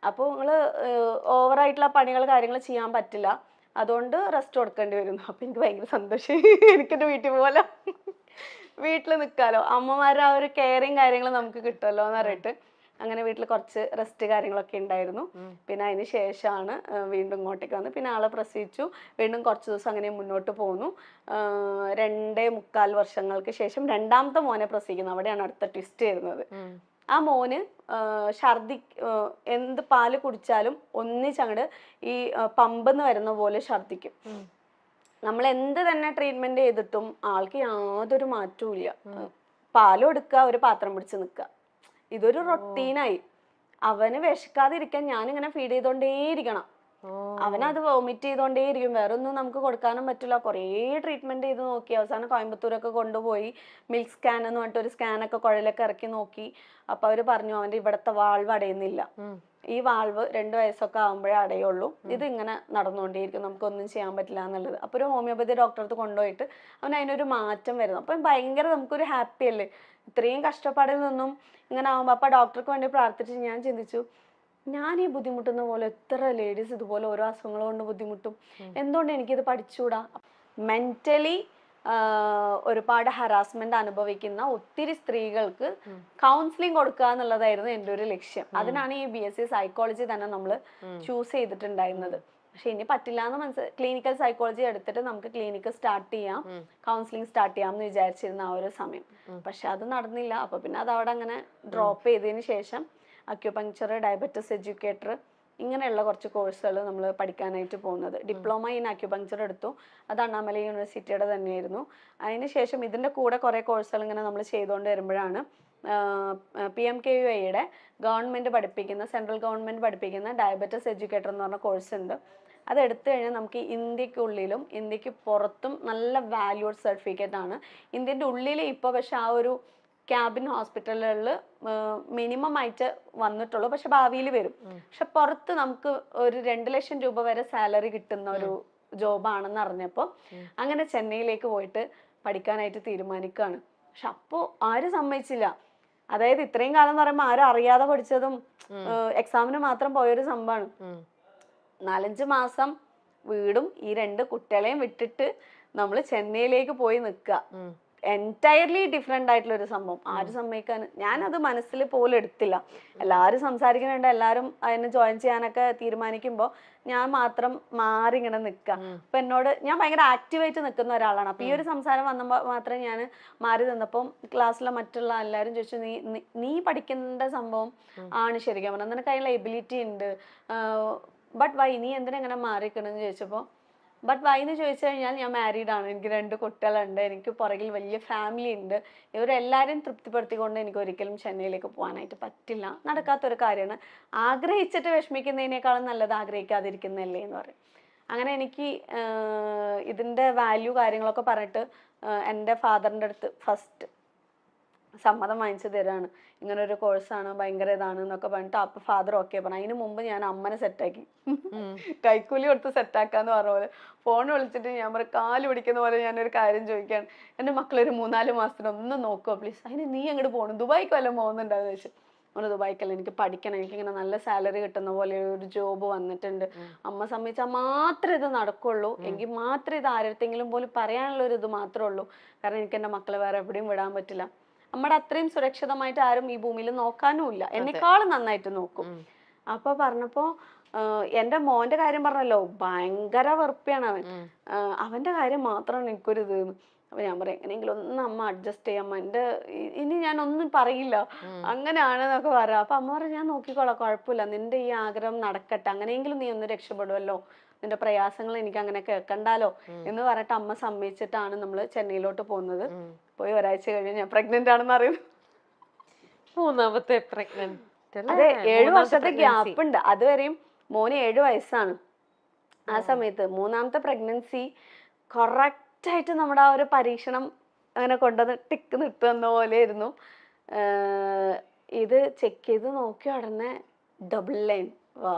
അപ്പോൾ നിങ്ങൾ ഓവറായിട്ടുള്ള പണികൾ കാര്യങ്ങൾ ചെയ്യാൻ പറ്റില്ല, അതുകൊണ്ട് റെസ്റ്റ് കൊടുക്കേണ്ടി വരുന്നു. അപ്പം എനിക്ക് ഭയങ്കര സന്തോഷം, എനിക്കെൻ്റെ വീട്ടിൽ പോലെ വീട്ടിൽ നിൽക്കാമല്ലോ, അമ്മമാരുടെ ആ ഒരു കെയറിങ് കാര്യങ്ങൾ നമുക്ക് കിട്ടുമല്ലോ എന്ന് പറഞ്ഞിട്ട് അങ്ങനെ വീട്ടിൽ കുറച്ച് റെസ്റ്റ് കാര്യങ്ങളൊക്കെ ഉണ്ടായിരുന്നു. പിന്നെ അതിന് ശേഷമാണ് വീണ്ടും ഇങ്ങോട്ടേക്ക് വന്ന് പിന്നെ ആളെ പ്രസവിച്ചു. വീണ്ടും കുറച്ച് ദിവസം അങ്ങനെ മുന്നോട്ട് പോന്നു. 2.25 വർഷങ്ങൾക്ക് ശേഷം രണ്ടാമത്തെ മോനെ പ്രസവിക്കുന്നു. അവിടെയാണ് അടുത്ത ട്വിസ്റ്റ് വരുന്നത്. ആ മോന് ഛർദി, എന്ത് പാല് കുടിച്ചാലും ഒന്നിച്ചങ്ങട് ഈ പമ്പെന്ന് വരുന്ന പോലെ ഛർദിക്കും. നമ്മൾ എന്ത് തന്നെ ട്രീറ്റ്മെന്റ് ചെയ്തിട്ടും ആൾക്ക് യാതൊരു മാറ്റവും ഇല്ല. പാലും എടുക്കുക, ഒരു പാത്രം പിടിച്ച് നിൽക്കുക, ഇതൊരു റൊട്ടീനായി. അവന് വിശക്കാതിരിക്കാൻ ഞാനിങ്ങനെ ഫീഡ് ചെയ്തോണ്ടേയിരിക്കണം. അവനത് വോമിറ്റ് ചെയ്തോണ്ടേയിരിക്കും. വേറെ ഒന്നും നമുക്ക് കൊടുക്കാനും പറ്റില്ല. കുറേ ട്രീറ്റ്മെന്റ് ചെയ്ത് നോക്കി. അവസാനം കോയമ്പത്തൂരൊക്കെ കൊണ്ടുപോയി മിൽക്ക് സ്കാൻ എന്ന് പറഞ്ഞിട്ട് ഒരു സ്കാനൊക്കെ കുഴലൊക്കെ ഇറക്കി നോക്കി. അപ്പൊ അവര് പറഞ്ഞു അവന്റെ ഇവിടത്തെ വാൾവ് അടയുന്നില്ല, ഈ വാൾവ് 2 വയസ്സൊക്കെ ആകുമ്പോഴേ അടയുള്ളൂ, ഇത് ഇങ്ങനെ നടന്നുകൊണ്ടേയിരിക്കും, നമുക്കൊന്നും ചെയ്യാൻ പറ്റില്ല എന്നുള്ളത്. അപ്പൊ ഒരു ഹോമിയോപ്പതി ഡോക്ടറെ അടുത്ത് കൊണ്ടുപോയിട്ട് അവൻ അതിനൊരു മാറ്റം വരുന്നു. അപ്പം ഭയങ്കര നമുക്കൊരു ഹാപ്പി അല്ലേ, ഇത്രയും കഷ്ടപ്പാടിൽ നിന്നും ഇങ്ങനെ ആകുമ്പോൾ. അപ്പൊ ഡോക്ടർക്ക് വേണ്ടി പ്രാർത്ഥിച്ച് ഞാൻ ചിന്തിച്ചു, ഞാൻ ഈ ബുദ്ധിമുട്ടുന്ന പോലെ എത്ര ലേഡീസ് ഇതുപോലെ ഓരോ അസുഖങ്ങൾ കൊണ്ട് ബുദ്ധിമുട്ടും, എന്തുകൊണ്ട് എനിക്കിത് പഠിച്ചുകൂടാ? മെന്റലി ഒരുപാട് ഹറാസ്മെന്റ് അനുഭവിക്കുന്ന ഒത്തിരി സ്ത്രീകൾക്ക് കൗൺസിലിംഗ് കൊടുക്കുക എന്നുള്ളതായിരുന്നു എൻ്റെ ഒരു ലക്ഷ്യം. അതിനാണ് ഈ BSc സൈക്കോളജി തന്നെ നമ്മൾ ചൂസ് ചെയ്തിട്ടുണ്ടായിരുന്നത്. പക്ഷെ ഇനി പറ്റില്ല എന്ന് ക്ലിനിക്കൽ സൈക്കോളജി എടുത്തിട്ട് നമുക്ക് ക്ലിനിക്ക് സ്റ്റാർട്ട് ചെയ്യാം, കൗൺസിലിംഗ് സ്റ്റാർട്ട് ചെയ്യാം എന്ന് വിചാരിച്ചിരുന്ന ആ ഒരു സമയം. പക്ഷെ അത് നടന്നില്ല. അപ്പൊ പിന്നെ അത് അവിടെ അങ്ങനെ ഡ്രോപ്പ് ചെയ്തതിന് ശേഷം അക്യുപങ്ക്ചർ, ഡയബറ്റിസ് എഡ്യൂക്കേറ്റർ, ഇങ്ങനെയുള്ള കുറച്ച് കോഴ്സുകൾ നമ്മൾ പഠിക്കാനായിട്ട് പോകുന്നത്. ഡിപ്ലോമ ഇൻ അക്യുപങ്ക്ചർ എടുത്തു, അത് അണ്ണാമലൈ യൂണിവേഴ്സിറ്റിയുടെ തന്നെയായിരുന്നു. അതിനുശേഷം ഇതിൻ്റെ കൂടെ കുറേ കോഴ്സുകൾ ഇങ്ങനെ നമ്മൾ ചെയ്തുകൊണ്ട് വരുമ്പോഴാണ് PMKUIയുടെ ഗവൺമെൻറ് പഠിപ്പിക്കുന്ന, സെൻട്രൽ ഗവൺമെൻറ് പഠിപ്പിക്കുന്ന ഡയബറ്റിസ് എഡ്യൂക്കേറ്റർ എന്ന് പറഞ്ഞ കോഴ്സ് ഉണ്ട്. അത് എടുത്തു കഴിഞ്ഞാൽ നമുക്ക് ഇന്ത്യക്കുള്ളിലും ഇന്ത്യക്ക് പുറത്തും നല്ല വാല്യൂഡ് സർട്ടിഫിക്കറ്റ് ആണ്. ഇന്ത്യൻ്റെ ഉള്ളിൽ ഇപ്പോൾ പക്ഷെ ആ ഒരു ക്യാബിൻ ഹോസ്പിറ്റലുകളിൽ മിനിമം ആയിട്ട് വന്നിട്ടുള്ളൂ, പക്ഷെ ഭാവിയിൽ വരും. പക്ഷെ പുറത്ത് നമുക്ക് ഒരു 2 ലക്ഷം രൂപ വരെ സാലറി കിട്ടുന്ന ഒരു ജോബാണെന്ന് അറിഞ്ഞപ്പോൾ അങ്ങനെ ചെന്നൈയിലേക്ക് പോയിട്ട് പഠിക്കാനായിട്ട് തീരുമാനിക്കുകയാണ്. പക്ഷെ അപ്പോൾ ആരും സമ്മതിച്ചില്ല. അതായത് ഇത്രയും കാലം എന്ന് പറയുമ്പോൾ ആരും അറിയാതെ പഠിച്ചതും എക്സാമിന് മാത്രം പോയൊരു സംഭവമാണ്. 4-5 മാസം വീടും ഈ 2 കുട്ടികളെയും വിട്ടിട്ട് നമ്മൾ ചെന്നൈയിലേക്ക് പോയി നിൽക്കുക. എൻറ്റയർലി ഡിഫറെൻ്റ് ആയിട്ടുള്ള ഒരു സംഭവം. ആരും സമ്മതിക്കാൻ, ഞാനത് മനസ്സിൽ പോലും എടുത്തില്ല. എല്ലാവരും സംസാരിക്കുന്നുണ്ട്, എല്ലാവരും അതിന് ജോയിൻ ചെയ്യാനൊക്കെ തീരുമാനിക്കുമ്പോൾ ഞാൻ മാത്രം മാറി ഇങ്ങനെ നിൽക്കുക. അപ്പൊ എന്നോട്, ഞാൻ ഭയങ്കര ആക്റ്റീവായിട്ട് നിൽക്കുന്ന ഒരാളാണ്. അപ്പൊ ഈ ഒരു സംസാരം വന്നപ്പോൾ മാത്രമേ ഞാൻ മാറി നിന്നപ്പം ക്ലാസ്സിലെ മറ്റുള്ള എല്ലാവരും ചോദിച്ചു, നീ പഠിക്കേണ്ട സംഭവം ആണ് ശരിക്കും പറഞ്ഞാൽ, നിനക്ക് അതിനുള്ള എബിലിറ്റി ഉണ്ട്, ബട്ട് വൈ നീ എന്തിനാ ഇങ്ങനെ മാറിക്കണമെന്ന് ചോദിച്ചപ്പോൾ, ബട്ട് വൈ എന്ന് ചോദിച്ചു കഴിഞ്ഞാൽ ഞാൻ മാരീഡ് ആണ്, എനിക്ക് 2 കുട്ടികളുണ്ട്, എനിക്ക് പുറകിൽ വലിയ ഫാമിലി ഉണ്ട്, ഇവരെല്ലാവരും തൃപ്തിപ്പെടുത്തിക്കൊണ്ട് എനിക്ക് ഒരിക്കലും ചെന്നൈയിലേക്ക് പോകാനായിട്ട് പറ്റില്ല, നടക്കാത്തൊരു കാര്യമാണ്, ആഗ്രഹിച്ചിട്ട് വിഷമിക്കുന്നതിനേക്കാളും നല്ലത് ആഗ്രഹിക്കാതിരിക്കുന്നതല്ലേ എന്ന് പറയും. അങ്ങനെ എനിക്ക് ഇതിൻ്റെ വാല്യൂ കാര്യങ്ങളൊക്കെ പറഞ്ഞിട്ട് എൻ്റെ ഫാദറിൻ്റെ അടുത്ത് ഫസ്റ്റ് സമ്മതം വാങ്ങിച്ചു തരാണ്, ഇങ്ങനെ ഒരു കോഴ്സാണ്, ഭയങ്കര ഇതാണ് എന്നൊക്കെ പറഞ്ഞിട്ട്. അപ്പൊ ഫാദർ ഓക്കെ പറഞ്ഞു. അതിന് മുമ്പ് ഞാൻ അമ്മനെ സെറ്റാക്കി, കൈക്കൂലി കൊടുത്ത് സെറ്റാക്കാന്ന് പറഞ്ഞ പോലെ ഫോൺ വിളിച്ചിട്ട് ഞാൻ പറയും, കാല് പിടിക്കുന്ന പോലെ ഞാനൊരു കാര്യം ചോദിക്കാണ്, എൻ്റെ മക്കളൊരു 3-4 മാസത്തിന് ഒന്ന് നോക്കുമോ പ്ലീസ്? അതിന് നീ അങ്ങോട്ട് പോകണം, ദുബായിക്ക് വല്ലതും പോകുന്നുണ്ടാന്ന് ചോദിച്ചു. നമ്മൾ ദുബായിക്കല്ല, എനിക്ക് പഠിക്കണം, എനിക്കിങ്ങനെ നല്ല സാലറി കിട്ടുന്ന പോലെ ഒരു ജോബ് വന്നിട്ടുണ്ട്, അമ്മ സമ്മതിച്ചാൽ മാത്രമേ ഇത് നടക്കുള്ളൂ, എങ്കിൽ മാത്രമേ ഇത് ആരെടുത്തെങ്കിലും പോലും പറയാനുള്ള ഒരു ഇത് മാത്രമേ ഉള്ളൂ, കാരണം എനിക്ക് എൻ്റെ മക്കളെ വേറെ എവിടെയും വിടാൻ പറ്റില്ല, നമ്മുടെ അത്രയും സുരക്ഷിതമായിട്ട് ആരും ഈ ഭൂമിയിൽ നോക്കാനും ഇല്ല, എന്നെക്കാളും നന്നായിട്ട് നോക്കും. അപ്പൊ പറഞ്ഞപ്പോ എൻ്റെ മോന്റെ കാര്യം പറഞ്ഞല്ലോ, ഭയങ്കര വെറുപ്പിയാണ് അവൻ, അവന്റെ കാര്യം മാത്രമാണ് എനിക്കൊരു ഇത്. അപ്പൊ ഞാൻ പറയാം, എങ്ങനെയെങ്കിലും ഒന്ന് അമ്മ അഡ്ജസ്റ്റ് ചെയ്യാം, എൻ്റെ ഇനി ഞാൻ ഒന്നും പറയില്ല, അങ്ങനെയാണെന്നൊക്കെ പറയാം. അപ്പൊ അമ്മ പറഞ്ഞു, ഞാൻ നോക്കിക്കോളാം, കുഴപ്പമില്ല, നിന്റെ ഈ ആഗ്രഹം നടക്കട്ടെ, അങ്ങനെയെങ്കിലും നീ ഒന്ന് രക്ഷപ്പെടുമല്ലോ, നിന്റെ പ്രയാസങ്ങൾ എനിക്ക് അങ്ങനെ കേൾക്കണ്ടാലോ എന്ന് പറഞ്ഞിട്ട് അമ്മ സമ്മതിച്ചിട്ടാണ് നമ്മൾ ചെന്നൈയിലോട്ട് പോകുന്നത്. പോയി ഒരാഴ്ച കഴിഞ്ഞ് ഞാൻ പ്രഗ്നന്റ് ആണെന്ന് അറിയുന്നു. 3ാമത്തെ പ്രഗ്നന്റ്. അതെ, 7 വർഷത്തെ ഗ്യാപ്പ് ഉണ്ട്. അതുവരെയും മോന് 7 വയസ്സാണ്. ആ സമയത്ത് 3ാമത്തെ പ്രഗ്നൻസി കറക്റ്റായിട്ട് നമ്മുടെ ആ ഒരു പരീക്ഷണം അങ്ങനെ കൊണ്ടുവന്ന് ടിക്ക് നിട്ടുന്ന പോലെ ആയിരുന്നു. ഇത് ചെക്ക് ചെയ്ത് നോക്കി ഉടനെ ഡബിൾ ലൈൻ. വാ,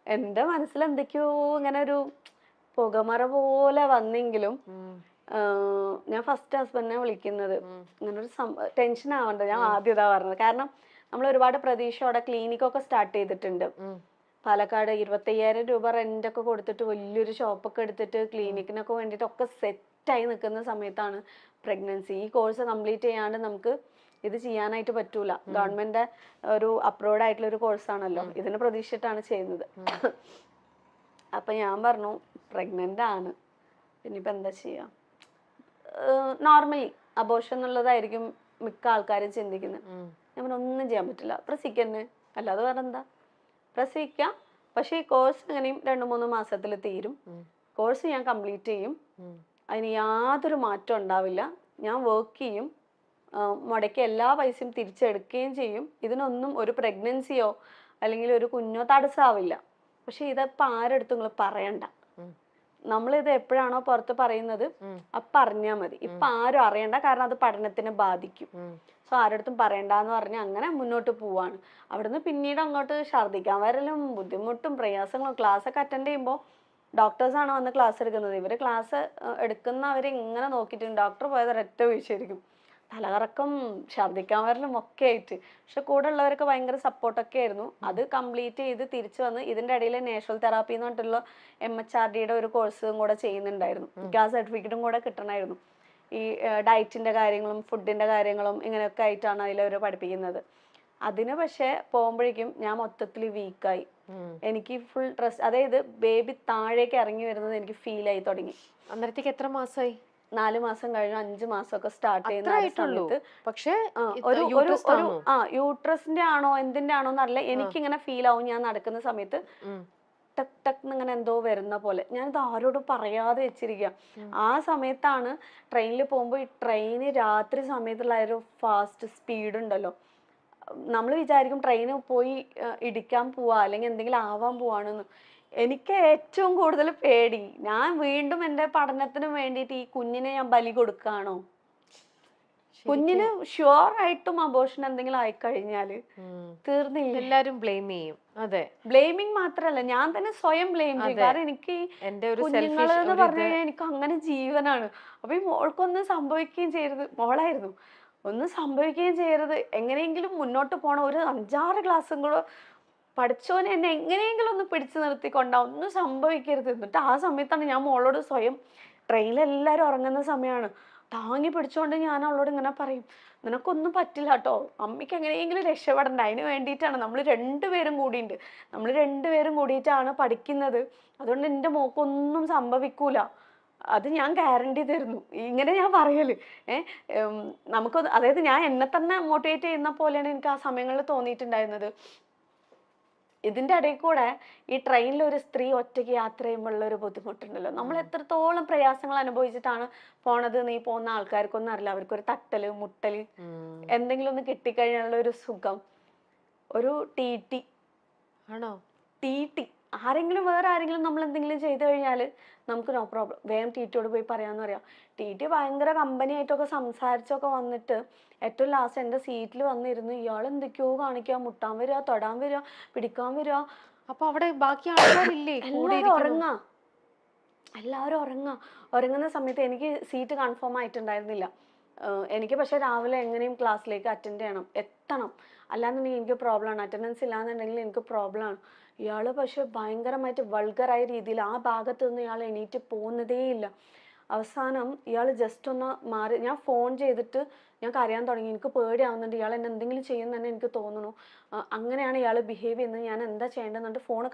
എൻ്റെ മനസ്സിൽ എന്തൊക്കെയോ ഇങ്ങനെ ഒരു പുകമറ പോലെ വന്നെങ്കിലും ഞാൻ ഫസ്റ്റ് ഹസ്ബൻഡിനെ വിളിക്കുന്നത്, ഇങ്ങനൊരു ടെൻഷൻ ആവണ്ട, ഞാൻ ആദ്യം ഇതാ പറഞ്ഞത്. കാരണം നമ്മൾ ഒരുപാട് പ്രതീക്ഷയോടെ ക്ലിനിക്കൊക്കെ സ്റ്റാർട്ട് ചെയ്തിട്ടുണ്ട്. പാലക്കാട് 25,000 രൂപ റെന്റൊക്കെ കൊടുത്തിട്ട് വലിയൊരു ഷോപ്പൊക്കെ എടുത്തിട്ട് ക്ലിനിക്കിനൊക്കെ വേണ്ടിയിട്ട് ഒക്കെ സെറ്റായി നിൽക്കുന്ന സമയത്താണ് പ്രഗ്നൻസി. ഈ കോഴ്സ് കംപ്ലീറ്റ് ചെയ്യാണ്ട് നമുക്ക് ഇത് ചെയ്യാനായിട്ട് പറ്റൂല. ഗവൺമെന്റ് ഒരു അപ്രൂവ്ഡ് ആയിട്ടുള്ള ഒരു കോഴ്സാണല്ലോ, ഇതിനെ പ്രതീക്ഷിച്ചിട്ടാണ് ചെയ്യുന്നത്. അപ്പൊ ഞാൻ പറഞ്ഞു പ്രഗ്നന്റ് ആണ്, പിന്നിപ്പോ എന്താ ചെയ്യാ. നോർമലി അബോർഷൻ എന്നുള്ളതായിരിക്കും മിക്ക ആൾക്കാരും ചിന്തിക്കുന്നത്. ഞാൻ പറഞ്ഞു ഒന്നും ചെയ്യാൻ പറ്റില്ല, പ്രസവിക്കന്നെ, അല്ലാതെ വേറെ എന്താ, പ്രസവിക്കാം. പക്ഷെ ഈ കോഴ്സ് എങ്ങനെയും 2-3 മാസത്തിൽ തീരും. കോഴ്സ് ഞാൻ കംപ്ലീറ്റ് ചെയ്യും, അതിന് യാതൊരു മാറ്റം ഉണ്ടാവില്ല. ഞാൻ വർക്ക് ചെയ്യും, മുടക്കി എല്ലാ പൈസയും തിരിച്ചെടുക്കുകയും ചെയ്യും. ഇതിനൊന്നും ഒരു പ്രഗ്നൻസിയോ അല്ലെങ്കിൽ ഒരു കുഞ്ഞോ തടസ്സമാവില്ല. പക്ഷെ ഇതിപ്പോ ആരെടുത്തും നിങ്ങൾ പറയണ്ട. നമ്മളിത് എപ്പോഴാണോ പുറത്ത് പറയുന്നത് അപ്പൊ അറിഞ്ഞാൽ മതി. ഇപ്പൊ ആരും അറിയണ്ട, കാരണം അത് പഠനത്തിനെ ബാധിക്കും. സോ ആരടുത്തും പറയണ്ടെന്ന് പറഞ്ഞ് അങ്ങനെ മുന്നോട്ട് പോവാണ്. അവിടുന്ന് പിന്നീട് അങ്ങോട്ട് ഛർദ്ദിക്കാൻ വരലും ബുദ്ധിമുട്ടും പ്രയാസങ്ങളും. ക്ലാസ് ഒക്കെ അറ്റൻഡ് ചെയ്യുമ്പോൾ ഡോക്ടേഴ്സാണ് വന്ന് ക്ലാസ് എടുക്കുന്നത്. ഇവര് ക്ലാസ് എടുക്കുന്നവരെ ഇങ്ങനെ നോക്കിയിട്ടുണ്ട്. ഡോക്ടർ പോയത് ഒരൊറ്റ വീഴ്ചയായിരിക്കും, തലകറക്കം, ഛർദ്ദിക്കാൻ വരലും ഒക്കെ ആയിട്ട്. പക്ഷെ കൂടെ ഉള്ളവരൊക്കെ ഭയങ്കര സപ്പോർട്ടൊക്കെ ആയിരുന്നു. അത് കംപ്ലീറ്റ് ചെയ്ത് തിരിച്ചു വന്ന് ഇതിന്റെ ഇടയിൽ നാച്ചുറൽ തെറാപ്പി എന്ന് പറഞ്ഞിട്ടുള്ള MHRDയുടെ ഒരു കോഴ്സും കൂടെ ചെയ്യുന്നുണ്ടായിരുന്നു. ആ സർട്ടിഫിക്കറ്റും കൂടെ കിട്ടണമായിരുന്നു. ഈ ഡയറ്റിന്റെ കാര്യങ്ങളും ഫുഡിന്റെ കാര്യങ്ങളും ഇങ്ങനെയൊക്കെ ആയിട്ടാണ് അതിലവർ പഠിപ്പിക്കുന്നത്. അതിന് പക്ഷെ പോകുമ്പോഴേക്കും ഞാൻ മൊത്തത്തിൽ വീക്കായി. എനിക്ക് ഫുൾ സ്ട്രെസ്, അതായത് ബേബി താഴേക്ക് ഇറങ്ങി വരുന്നത് എനിക്ക് ഫീൽ ആയി തുടങ്ങി. അന്നേരത്തേക്ക് എത്ര മാസമായി? 4 മാസം കഴിഞ്ഞു, 5 മാസമൊക്കെ സ്റ്റാർട്ട് ചെയ്യുന്ന സമയത്ത്. പക്ഷേ ഒരു യൂട്രസിന്റെ ആണോ എന്തിന്റെ ആണോ എന്നറിയില്ല, എനിക്കിങ്ങനെ ഫീൽ ആവും. ഞാൻ നടക്കുന്ന സമയത്ത് ടക് ടക് ഇങ്ങനെ എന്തോ വരുന്ന പോലെ. ഞാനിത് ആരോടും പറയാതെ വെച്ചിരിക്കുക. ആ സമയത്താണ് ട്രെയിനിൽ പോകുമ്പോൾ, ഈ ട്രെയിന് രാത്രി സമയത്തുള്ള ഒരു ഫാസ്റ്റ് സ്പീഡ് ഉണ്ടല്ലോ, നമ്മൾ വിചാരിക്കും ട്രെയിന് പോയി ഇടിക്കാൻ പോവാ അല്ലെങ്കിൽ എന്തെങ്കിലും ആവാൻ പോവാണെന്ന്. എനിക്ക് ഏറ്റവും കൂടുതൽ പേടി, ഞാൻ വീണ്ടും എൻ്റെ പഠനത്തിന് വേണ്ടിയിട്ട് ഈ കുഞ്ഞിനെ ഞാൻ ബലി കൊടുക്കുകയാണോ. കുഞ്ഞിന് ഷുവർ ആയിട്ടും അബോർഷൻ എന്തെങ്കിലും ആയിക്കഴിഞ്ഞാല് തീർന്നില്ല, എല്ലാരും ബ്ലെയിം ചെയ്യും. അതെ, ബ്ലെയിമിങ് മാത്രല്ല, ഞാൻ തന്നെ സ്വയം ബ്ലെയിം ചെയ്യും. കാരണം എനിക്ക് കുഞ്ഞുങ്ങൾ എന്ന് പറഞ്ഞു കഴിഞ്ഞാൽ എനിക്ക് അങ്ങനെ ജീവനാണ്. അപ്പൊ ഈ മോൾക്കൊന്നും സംഭവിക്കുകയും ചെയ്യരുത്, മോളായിരുന്നു, ഒന്നും സംഭവിക്കുകയും ചെയ്യരുത്, എങ്ങനെയെങ്കിലും മുന്നോട്ട് പോകണം, ഒരു 5-6 ക്ലാസ്സും കൂടെ പഠിച്ചോനെ എന്നെ എങ്ങനെയെങ്കിലും ഒന്ന് പിടിച്ചു നിർത്തിക്കൊണ്ടാ, ഒന്നും സംഭവിക്കരുത്. എന്നിട്ട് ആ സമയത്താണ് ഞാൻ മോളോട് സ്വയം, ട്രെയിനിൽ എല്ലാവരും ഉറങ്ങുന്ന സമയമാണ്, താങ്ങി പിടിച്ചോണ്ട് ഞാൻ അവളോട് ഇങ്ങനെ പറയും, നിനക്കൊന്നും പറ്റില്ല കേട്ടോ, അമ്മയ്ക്ക് എങ്ങനെയെങ്കിലും രക്ഷപ്പെടണ്ട, അതിന് വേണ്ടിയിട്ടാണ് നമ്മൾ രണ്ടുപേരും കൂടിയുണ്ട്, നമ്മൾ രണ്ടുപേരും കൂടിയിട്ടാണ് പഠിക്കുന്നത്, അതുകൊണ്ട് എൻ്റെ മോക്കൊന്നും സംഭവിക്കൂല, അത് ഞാൻ ഗ്യാരണ്ടി തരുന്നു. ഇങ്ങനെ ഞാൻ പറയല്. നമുക്ക്, അതായത് ഞാൻ എന്നെ തന്നെ മോട്ടിവേറ്റ് ചെയ്യുന്ന പോലെയാണ് എനിക്ക് ആ സമയങ്ങളിൽ തോന്നിയിട്ടുണ്ടായിരുന്നത്. ഇതിന്റെ ഇടയിൽ കൂടെ ഈ ട്രെയിനിൽ ഒരു സ്ത്രീ ഒറ്റയ്ക്ക് യാത്ര ചെയ്യുമ്പോഴുള്ള ഒരു ബുദ്ധിമുട്ടുണ്ടല്ലോ, നമ്മൾ എത്രത്തോളം പ്രയാസങ്ങൾ അനുഭവിച്ചിട്ടാണ് പോണത് നീ പോകുന്ന ആൾക്കാർക്കൊന്നും അറിയില്ല. അവർക്കൊരു തട്ടല് മുട്ടല് എന്തെങ്കിലും ഒന്ന് കിട്ടിക്കഴിഞ്ഞാലുള്ള ഒരു സുഖം, ഒരു TT ആണോ, TT ആരെങ്കിലും വേറെ ആരെങ്കിലും നമ്മൾ എന്തെങ്കിലും ചെയ്തു കഴിഞ്ഞാൽ നമുക്ക് നോ പ്രോബ്ലം, വേഗം TTയോട് പോയി പറയാന്ന് പറയാം. TT ഭയങ്കര കമ്പനി ആയിട്ടൊക്കെ സംസാരിച്ചൊക്കെ വന്നിട്ട് ഏറ്റവും ലാസ്റ്റ് എൻ്റെ സീറ്റിൽ വന്നിരുന്നു, ഇയാൾ എന്തൊക്കെയോ കാണിക്കുക, മുട്ടാൻ വരിക, തൊടാൻ വരിക, പിടിക്കാൻ വരിക. അപ്പൊ അവിടെ ബാക്കി ആൾക്കാരില്ലേ? എല്ലാവരും ഉറങ്ങാ, ഉറങ്ങുന്ന സമയത്ത് എനിക്ക് സീറ്റ് കൺഫേം ആയിട്ടുണ്ടായിരുന്നില്ല. എനിക്ക് പക്ഷെ രാവിലെ എങ്ങനെയും ക്ലാസ്സിലേക്ക് അറ്റൻഡ് ചെയ്യണം, എത്തണം, അല്ലാന്നുണ്ടെങ്കിൽ എനിക്ക് പ്രോബ്ലമാണ്, അറ്റൻഡൻസ് ഇല്ലാന്നുണ്ടെങ്കിൽ എനിക്ക് പ്രോബ്ലമാണ്. ഇയാള് പക്ഷെ ഭയങ്കരമായിട്ട് വൾഗറായ രീതിയിൽ ആ ഭാഗത്ത് നിന്ന് ഇയാൾ എണീറ്റ് പോകുന്നതേ ഇല്ല. അവസാനം ഇയാൾ ജസ്റ്റ് ഒന്ന് മാറി, ഞാൻ ഫോൺ ചെയ്തിട്ട് ഞാൻ കരയാൻ തുടങ്ങി, എനിക്ക് പേടിയാവുന്നുണ്ട്, ഇയാൾ എന്നെ എന്തെങ്കിലും ചെയ്യുമെന്ന് തന്നെ എനിക്ക് തോന്നുന്നു. അങ്ങനെയാണ് ഇയാൾ ബിഹേവ് ചെയ്യുന്നത്, ഞാൻ എന്താ ചെയ്യേണ്ടതെന്നുണ്ട്.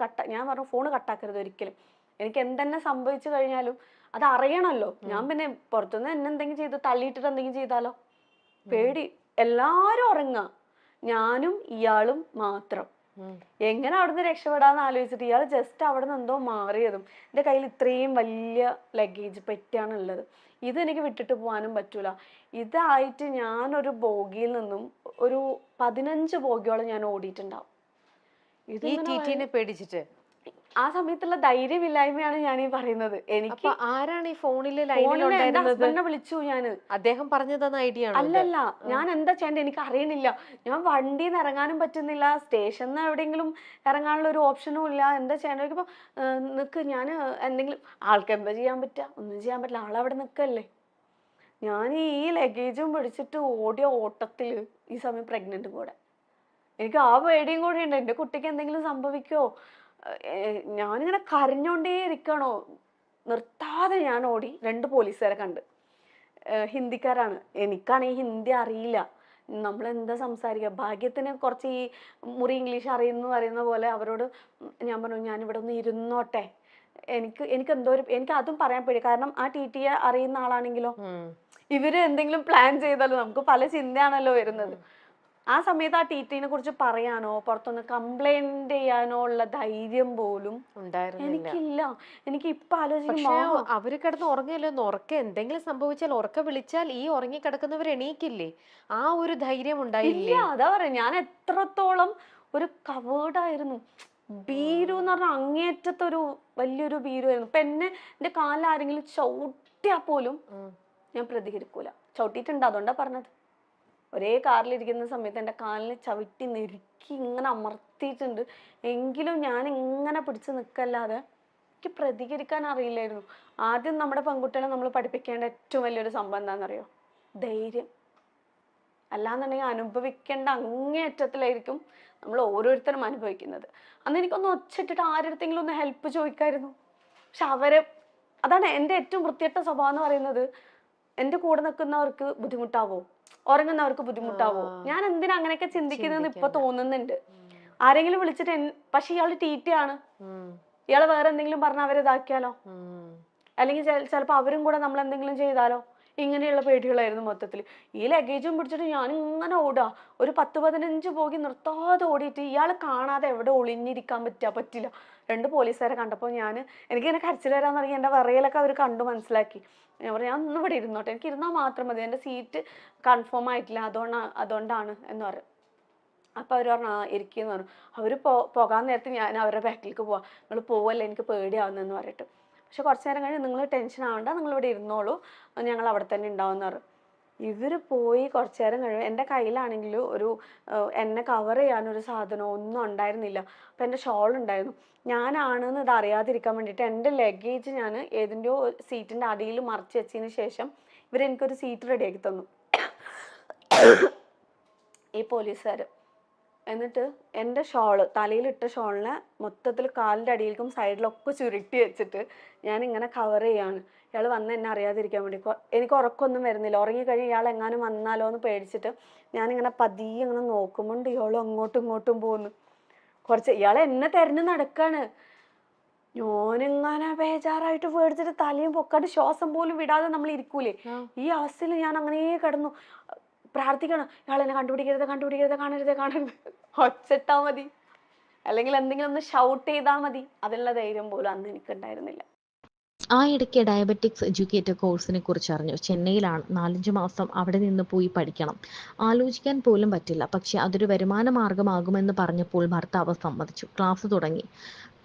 ഞാൻ പറഞ്ഞു ഫോൺ കട്ടാക്കരുത് ഒരിക്കലും, എനിക്ക് എന്തെന്നെ സംഭവിച്ചു കഴിഞ്ഞാലും അത് അറിയണമല്ലോ. ഞാൻ പിന്നെ പുറത്തുനിന്ന് എന്നെ എന്തെങ്കിലും ചെയ്ത് തള്ളിയിട്ടിട്ട് എന്തെങ്കിലും ചെയ്താലോ, പേടി. എല്ലാവരും ഉറങ്ങാ, ഞാനും ഇയാളും മാത്രം. എങ്ങനെ അവിടുന്ന് രക്ഷപ്പെടാന്ന് ആലോചിച്ചിട്ട് ഇയാൾ ജസ്റ്റ് അവിടെ നിന്ന് എന്തോ മാറിയതും, എൻ്റെ കയ്യിൽ ഇത്രയും വലിയ ലഗേജ് പെട്ടിയാണ് ഉള്ളത്, ഇതെനിക്ക് വിട്ടിട്ട് പോകാനും പറ്റൂല. ഇതായിട്ട് ഞാനൊരു ബോഗിയിൽ നിന്നും ഒരു 15 ബോഗിയോളം ഞാൻ ഓടിയിട്ടുണ്ടാവും. TTനെ പേടിച്ചിട്ട്. ആ സമയത്തുള്ള ധൈര്യമില്ലായ്മയാണ് ഞാൻ ഈ പറയുന്നത്. എനിക്ക് ആരാണ് ഈ ഫോണിൽ ഹസ്ബൻഡിനെ വിളിച്ചു ഞാന്, അദ്ദേഹം പറഞ്ഞു തന്ന ഐഡിയ ആണ്. അല്ലല്ല, ഞാൻ എന്താ ചെയ്യേണ്ടത് എനിക്ക് അറിയണില്ല, ഞാൻ വണ്ടിയിൽ നിന്ന് ഇറങ്ങാനും പറ്റുന്നില്ല, സ്റ്റേഷനിൽ നിന്ന് എവിടെയെങ്കിലും ഇറങ്ങാനുള്ള ഒരു ഓപ്ഷനും ഇല്ല, എന്താ ചെയ്യേണ്ടത്. ഇപ്പൊ നിക്ക്, ഞാൻ എന്തെങ്കിലും, ആൾക്ക് എന്താ ചെയ്യാൻ പറ്റുക, ഒന്നും ചെയ്യാൻ പറ്റില്ല, ആളവിടെ നിൽക്കല്ലേ. ഞാൻ ഈ ലഗേജും പിടിച്ചിട്ട് ഓടിയ ഓട്ടത്തില് ഈ സമയം പ്രഗ്നന്റ് കൂടെ, എനിക്ക് ആ പേടിയും കൂടി ഉണ്ട്, എൻ്റെ കുട്ടിക്ക് എന്തെങ്കിലും സംഭവിക്കോ. ഞാനിങ്ങനെ കരഞ്ഞോണ്ടേ ഇരിക്കണോ, നിർത്താതെ ഞാൻ ഓടി 2 പോലീസുകാരെ കണ്ട്. ഹിന്ദിക്കാരാണ്. എനിക്കാണെങ്കിൽ ഹിന്ദി അറിയില്ല. നമ്മളെന്താ സംസാരിക്കുക. ഭാഗ്യത്തിന് കുറച്ച് ഈ മുറി ഇംഗ്ലീഷ് അറിയുന്നു പറയുന്ന പോലെ അവരോട് ഞാൻ പറഞ്ഞു ഞാനിവിടെ ഒന്ന് ഇരുന്നോട്ടെ. എനിക്ക് എന്തോ എനിക്ക് അതും പറയാൻ പേടി. കാരണം ആ ടി അറിയുന്ന ആളാണെങ്കിലോ, ഇവര് എന്തെങ്കിലും പ്ലാൻ ചെയ്താലോ, നമുക്ക് പല ചിന്തയാണല്ലോ വരുന്നത്. ആ സമയത്ത് ആ ടിനെ കുറിച്ച് പറയാനോ പുറത്തൊന്ന് കംപ്ലൈന്റ് ചെയ്യാനോ ഉള്ള ധൈര്യം പോലും എനിക്കില്ല. എനിക്ക് ഇപ്പൊ ആലോചിക്കുമ്പോ അവര് കിടന്ന് ഉറങ്ങിയല്ലോ, ഉറക്ക എന്തെങ്കിലും സംഭവിച്ചാൽ ഉറക്ക വിളിച്ചാൽ ഈ ഉറങ്ങി കിടക്കുന്നവർ എണീക്കില്ലേ? ആ ഒരു ധൈര്യം ഉണ്ടായില്ലേ? ഇല്ല, അതാ പറയാ, ഞാൻ എത്രത്തോളം ഒരു കവേർഡായിരുന്നു. ഭീരു എന്ന് പറഞ്ഞാൽ അങ്ങേറ്റത്തൊരു വലിയൊരു ഭീരുവായിരുന്നു. ഇപ്പൊ എന്റെ കാലിൽ ആരെങ്കിലും ചവിട്ടിയാ പോലും ഞാൻ പ്രതികരിക്കൂല. ചവിട്ടിയിട്ടുണ്ട്, അതുകൊണ്ടാ പറഞ്ഞത്. ഒരേ കാറിലിരിക്കുന്ന സമയത്ത് എൻ്റെ കാലിന് ചവിട്ടി നെരുക്കി ഇങ്ങനെ അമർത്തിയിട്ടുണ്ട്. എങ്കിലും ഞാൻ ഇങ്ങനെ പിടിച്ച് നിൽക്കല്ലാതെ എനിക്ക് പ്രതികരിക്കാൻ അറിയില്ലായിരുന്നു. ആദ്യം നമ്മുടെ പെൺകുട്ടികളെ നമ്മൾ പഠിപ്പിക്കേണ്ട ഏറ്റവും വലിയൊരു സംഭവം എന്താണെന്നറിയോ? ധൈര്യം. അല്ലാന്നുണ്ടെങ്കിൽ അനുഭവിക്കേണ്ട അങ്ങേയറ്റത്തിലായിരിക്കും നമ്മൾ ഓരോരുത്തരും അനുഭവിക്കുന്നത്. അന്ന് എനിക്കൊന്ന് ഒച്ചിട്ടിട്ട് ആരുടെങ്കിലും ഒന്ന് ഹെൽപ്പ് ചോദിക്കായിരുന്നു. പക്ഷെ അതാണ് എൻ്റെ ഏറ്റവും വൃത്തികെട്ട സ്വഭാവം എന്ന് പറയുന്നത്. എൻ്റെ കൂടെ നിൽക്കുന്നവർക്ക് ബുദ്ധിമുട്ടാവോ, ഉറങ്ങുന്നവർക്ക് ബുദ്ധിമുട്ടാവോ, ഞാൻ എന്തിനാ അങ്ങനെയൊക്കെ ചിന്തിക്കുന്നതെന്ന് ഇപ്പൊ തോന്നുന്നുണ്ട്. ആരെങ്കിലും വിളിച്ചിട്ട് പക്ഷെ ഇയാള് ആണ്, ഇയാള് വേറെ എന്തെങ്കിലും പറഞ്ഞാൽ അവരെ ഇതാക്കിയാലോ, അല്ലെങ്കിൽ ചിലപ്പോ അവരും കൂടെ നമ്മൾ എന്തെങ്കിലും ചെയ്താലോ, ഇങ്ങനെയുള്ള പേടികളായിരുന്നു മൊത്തത്തിൽ. ഈ ലഗേജും പിടിച്ചിട്ട് ഞാൻ ഇങ്ങനെ ഓടാ. ഒരു 10-15 പോകി നിർത്താതെ ഓടിയിട്ട് ഇയാൾ കാണാതെ എവിടെ ഒളിഞ്ഞിരിക്കാൻ പറ്റില്ല. 2 പോലീസുകാരെ കണ്ടപ്പോൾ എനിക്കിങ്ങനെ കരച്ചിൽ വരാൻ തുടങ്ങി. എൻ്റെ വിറയലൊക്കെ അവർ കണ്ടു മനസ്സിലാക്കി. ഞാൻ പറഞ്ഞു ഞാൻ ഒന്നും ഇവിടെ ഇരുന്നോട്ടെ, എനിക്ക് ഇരുന്നാൽ മാത്രം മതി, എൻ്റെ സീറ്റ് കൺഫേം ആയിട്ടില്ല, അതുകൊണ്ടാണ് എന്ന് പറയും. അപ്പം അവർ പറഞ്ഞു ഇരിക്കുന്നു പറഞ്ഞു. അവർ പോകാൻ നേരത്ത് ഞാൻ അവരുടെ ബാക്കിലേക്ക് പോവാം. നിങ്ങൾ പോവല്ലേ, എനിക്ക് പേടിയാവുന്നെന്ന് പറഞ്ഞിട്ട്. പക്ഷെ കുറച്ച് നേരം കഴിഞ്ഞ് നിങ്ങൾ ടെൻഷൻ ആവണ്ട, നിങ്ങളിവിടെ ഇരുന്നോളൂ, ഞങ്ങൾ അവിടെ തന്നെ ഉണ്ടാവും എന്ന് പറഞ്ഞു. ഇവർ പോയി കുറച്ച് നേരം കഴിയുമ്പോൾ എൻ്റെ കയ്യിലാണെങ്കിൽ എന്നെ കവർ ചെയ്യാനൊരു സാധനം ഒന്നും ഉണ്ടായിരുന്നില്ല. അപ്പം എൻ്റെ ഷോൾ ഉണ്ടായിരുന്നു. ഞാനാണെന്ന് ഇത് അറിയാതിരിക്കാൻ വേണ്ടിയിട്ട് എൻ്റെ ലഗേജ് ഞാൻ ഏതിൻ്റെയോ സീറ്റിൻ്റെ അടിയിൽ മറിച്ച് വെച്ചതിന് ശേഷം ഇവരെനിക്കൊരു സീറ്റ് റെഡിയാക്കി തന്നു ഈ പോലീസുകാർ. എന്നിട്ട് എൻ്റെ തലയിലിട്ട ഷോളിനെ മൊത്തത്തിൽ കാലിൻ്റെ അടിയിലേക്കും സൈഡിലൊക്കെ ചുരുട്ടി വെച്ചിട്ട് ഞാനിങ്ങനെ കവർ ചെയ്യാണ്. ഇയാൾ വന്ന് എന്നെ അറിയാതിരിക്കാൻ വേണ്ടി. എനിക്ക് ഉറക്കമൊന്നും വരുന്നില്ല. ഉറങ്ങിക്കഴിഞ്ഞ് ഇയാൾ എങ്ങാനും വന്നാലോ എന്ന് പേടിച്ചിട്ട് ഞാനിങ്ങനെ പതിയെ ഇങ്ങനെ നോക്കുമ്പോണ്ട് ഇയാളും അങ്ങോട്ടും ഇങ്ങോട്ടും പോകുന്നു. ഇയാൾ എന്നെ തെരഞ്ഞു നടക്കാണ്. ഞാനിങ്ങനെ ബേജാറായിട്ട് പേടിച്ചിട്ട് തലയും പൊക്കാട്ട് ശ്വാസം പോലും വിടാതെ നമ്മൾ ഇരിക്കൂലേ, ഈ അവസ്ഥയിൽ ഞാൻ അങ്ങനെ കിടന്നു പ്രാർത്ഥിക്കണം, ഇയാൾ എന്നെ കാണരുത് ഒച്ചിട്ടാ മതി, അല്ലെങ്കിൽ എന്തെങ്കിലും ഒന്ന് ഷൗട്ട് ചെയ്താൽ മതി. അതിനുള്ള ധൈര്യം പോലും അന്ന് എനിക്കുണ്ടായിരുന്നില്ല. ആ ഇടയ്ക്ക് ഡയബറ്റിക്സ് എഡ്യൂക്കേറ്റർ കോഴ്സിനെ കുറിച്ച് അറിഞ്ഞു. ചെന്നൈയിലാണ്. 4-5 മാസം അവിടെ നിന്ന് പോയി പഠിക്കണം. ആലോചിക്കാൻ പോലും പറ്റില്ല. പക്ഷെ അതൊരു വരുമാന മാർഗമാകുമെന്ന് പറഞ്ഞപ്പോൾ ഭർത്താവ് സമ്മതിച്ചു. ക്ലാസ് തുടങ്ങി.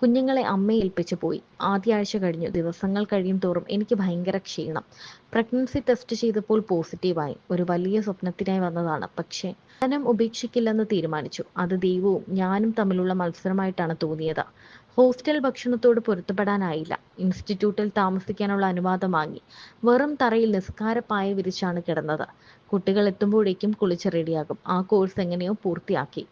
കുഞ്ഞുങ്ങളെ അമ്മയെ ഏൽപ്പിച്ചു പോയി. ആദ്യ ആഴ്ച കഴിഞ്ഞു. ദിവസങ്ങൾ കഴിയും തോറും എനിക്ക് ഭയങ്കര ക്ഷീണം. പ്രഗ്നൻസി ടെസ്റ്റ് ചെയ്തപ്പോൾ പോസിറ്റീവായി. ഒരു വലിയ സ്വപ്നത്തിനായി വന്നതാണ്. പക്ഷേ പഠനം ഉപേക്ഷിക്കില്ലെന്ന് തീരുമാനിച്ചു. അത് ദൈവവും ഞാനും തമ്മിലുള്ള മത്സരമായിട്ടാണ് തോന്നിയത്. ഹോസ്റ്റൽ ഭക്ഷണത്തോട് പൊരുത്തപ്പെടാനായില്ല. ഇൻസ്റ്റിറ്റ്യൂട്ടിൽ താമസിക്കാനുള്ള അനുവാദം വാങ്ങി. വെറും തറയിൽ നിസ്കാരപ്പായ വിരിച്ചാണ് കിടന്നത്. കുട്ടികൾ എത്തുമ്പോഴേക്കും കുളിച്ച് റെഡിയാകും. ആ കോഴ്സ് എങ്ങനെയോ പൂർത്തിയാക്കി.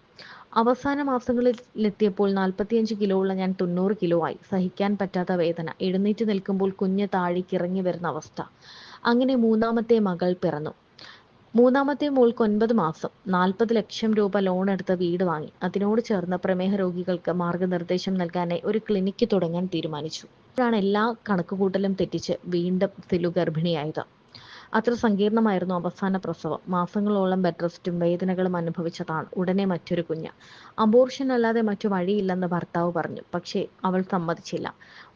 അവസാന മാസങ്ങളിലെത്തിയപ്പോൾ 45 കിലോ ഉള്ള ഞാൻ 90 കിലോ ആയി. സഹിക്കാൻ പറ്റാത്ത വേദന. എഴുന്നേറ്റ് നിൽക്കുമ്പോൾ കുഞ്ഞ് താഴേക്ക് ഇറങ്ങി വരുന്ന അവസ്ഥ. അങ്ങനെ 3ാമത്തെ മകൾ പിറന്നു. 3ാമത്തെ മോൾക്ക് 9 മാസം. 40 ലക്ഷം രൂപ ലോൺ എടുത്ത് വീട് വാങ്ങി. അതിനോട് ചേർന്ന് പ്രമേഹ രോഗികൾക്ക് മാർഗനിർദ്ദേശം നൽകാനായി ഒരു ക്ലിനിക്ക് തുടങ്ങാൻ തീരുമാനിച്ചു. അപ്പോഴാണ് എല്ലാ കണക്കുകൂട്ടലും തെറ്റിച്ച് വീണ്ടും സിലു ഗർഭിണിയായത്. അത്ര സങ്കീർണമായിരുന്നു അവസാന പ്രസവം. മാസങ്ങളോളം ബെഡ് റെസ്റ്റും വേദനകളും അനുഭവിച്ചതാണ്. ഉടനെ മറ്റൊരു കുഞ്ഞ്. അബോർഷൻ അല്ലാതെ മറ്റു വഴിയില്ലെന്ന് ഭർത്താവ് പറഞ്ഞു. പക്ഷേ അവൾ സമ്മതിച്ചില്ല.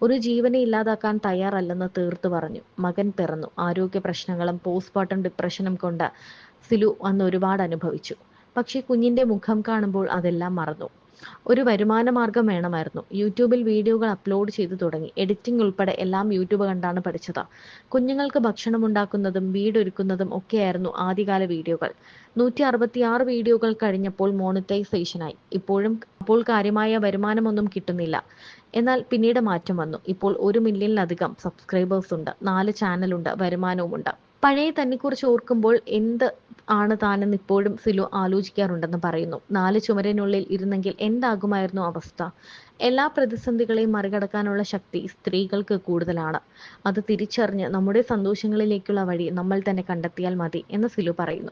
ഒരു ജീവനെ ഇല്ലാതാക്കാൻ തയ്യാറല്ലെന്ന് തീർത്തു പറഞ്ഞു. മകൻ പിറന്നു. ആരോഗ്യ പ്രശ്നങ്ങളും പോസ്റ്റ്മോർട്ടം ഡിപ്രഷനും കൊണ്ട് സിലു അന്ന് ഒരുപാട് അനുഭവിച്ചു. പക്ഷേ കുഞ്ഞിന്റെ മുഖം കാണുമ്പോൾ അതെല്ലാം മറന്നു. ഒരു വരുമാന മാർഗം വേണമായിരുന്നു. യൂട്യൂബിൽ വീഡിയോകൾ അപ്ലോഡ് ചെയ്തു തുടങ്ങി. എഡിറ്റിംഗ് ഉൾപ്പെടെ എല്ലാം യൂട്യൂബ് കണ്ടാണ് പഠിച്ചത്. കുഞ്ഞുങ്ങൾക്ക് ഭക്ഷണം ഉണ്ടാക്കുന്നതും വീടൊരുക്കുന്നതും ഒക്കെയായിരുന്നു ആദ്യകാല വീഡിയോകൾ. 166 വീഡിയോകൾ കഴിഞ്ഞപ്പോൾ മോണിറ്റൈസേഷനായി. അപ്പോൾ കാര്യമായ വരുമാനമൊന്നും കിട്ടുന്നില്ല. എന്നാൽ പിന്നീട് മാറ്റം വന്നു. ഇപ്പോൾ 1 മില്യണിലധികം സബ്സ്ക്രൈബേഴ്സ് ഉണ്ട്. 4 ചാനലുണ്ട്. വരുമാനവുമുണ്ട്. പഴയ തന്നെക്കുറിച്ച് ഓർക്കുമ്പോൾ എന്ത് ആണ് താനെന്ന് ഇപ്പോഴും സിലു ആലോചിക്കാറുണ്ടെന്ന് പറയുന്നു. 4 ചുമരിനുള്ളിൽ ഇരുന്നെങ്കിൽ എന്താകുമായിരുന്നു അവസ്ഥ? എല്ലാ പ്രതിസന്ധികളെയും മറികടക്കാനുള്ള ശക്തി സ്ത്രീകൾക്ക് കൂടുതലാണ്. അത് തിരിച്ചറിഞ്ഞ് നമ്മുടെ സന്തോഷങ്ങളിലേക്കുള്ള വഴി നമ്മൾ തന്നെ കണ്ടെത്തിയാൽ മതി എന്ന് സിലു പറയുന്നു.